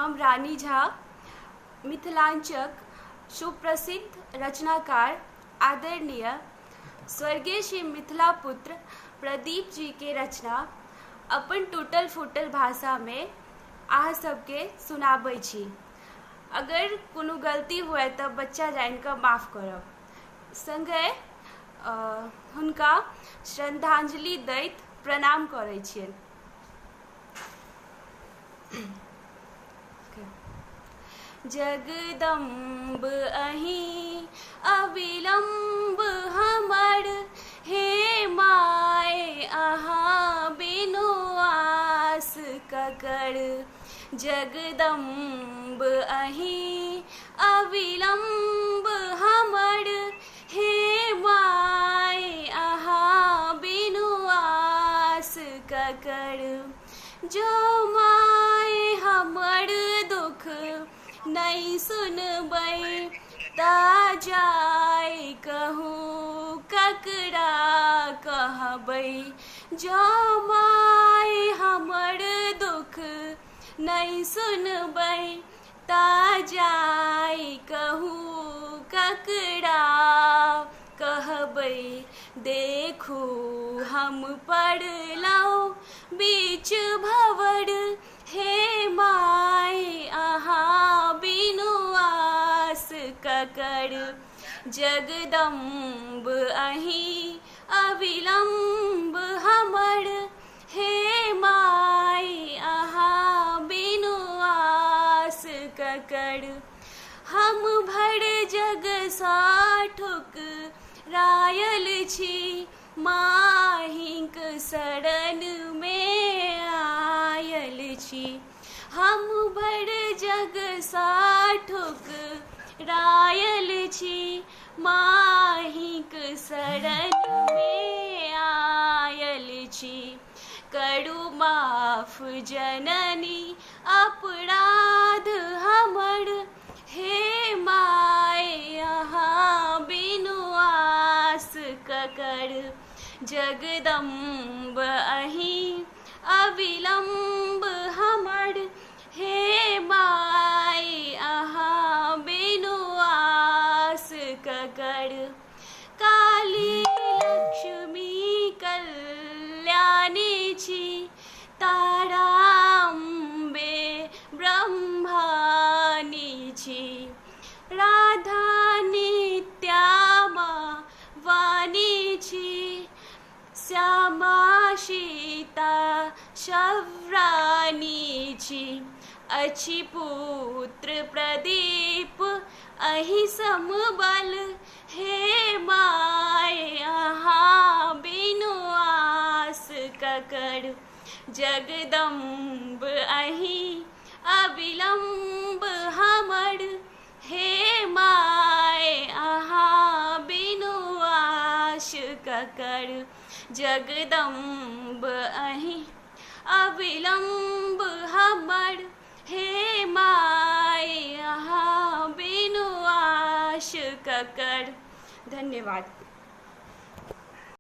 हम रानी झा मिथिलांचक सुप्रसिद्ध रचनाकार आदरणीय स्वर्गीय श्री मिथिला पुत्र प्रदीप जी के रचना अपन टूटल फूटल भाषा में अहाँ सबके सुनाबै छी। अगर कोनो गलती हुए तो बच्चा जान कऽ माफ करब। संगे हुनका श्रद्धांजलि दैत प्रणाम करै छियनि। जगदम्ब अहीं अविलंब हमर, हे माय अहाँ बिनु आस ककर। जगदम्ब अहीं अविलंब हमर, हे माय अहाँ बिनु आस ककर। जो माय हमर दुख नहीं सुनबै, ता जाय कहूँ ककरा कहबै। जो माय हमर दुख नहीं सुनबै, ता जाय कहूँ ककरा कहबै। देखू हम पड़लहुँ बीच भंवर, हे माय अहाँ बिनु आस ककर। जगदम्ब अहीं अविलंब हमर, हे माय अहाँ बिनु आस ककर। हम भर जग सा ठुकरायल छी, माहिक शरण में आयल छी। हम भर जग सा ठुकरायल छी, माहिक शरण में आयल छी। करू माफ जननी अपराध हमर, हे माय अहाँ बिनु आस ककर। जगदम्ब अहीं अविलंब हमर, हे माय अहाँ बिनु आस ककर। काली लक्ष्मी कल्याणी छी, ताराम्बे ब्रह्मानी छी। राधा नित्यामा वाणी छी, श्यामा सीता शवरानी छी। अछि पुत्र प्रदीप अहीं समबल, हे माय अहाँ बिनु आस ककर। जगदम्ब अहीं अविलंब हमर, हे माय अहाँ बिनु आस ककर। जगदम्ब अहीं अविलंब हमर, हे माय अहाँ बिनु आस ककर। धन्यवाद।